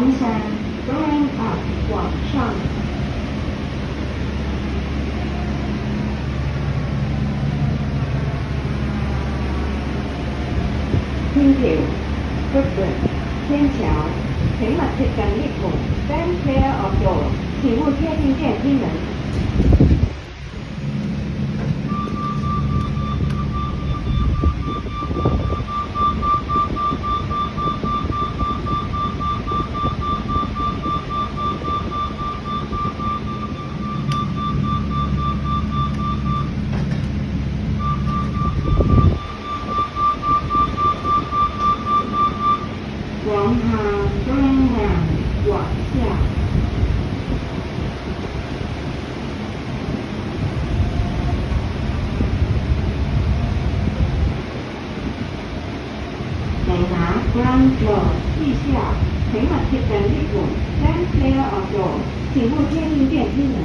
黄山 going up 往上。天橋 footbridge 天橋，請勿接近 lift 門 ，stand clear of door，請勿貼近電梯門。往下 going round 往下。地下 ground floor 地下，請勿貼近 lift 門 ，stand clear of door，請勿貼近電梯門。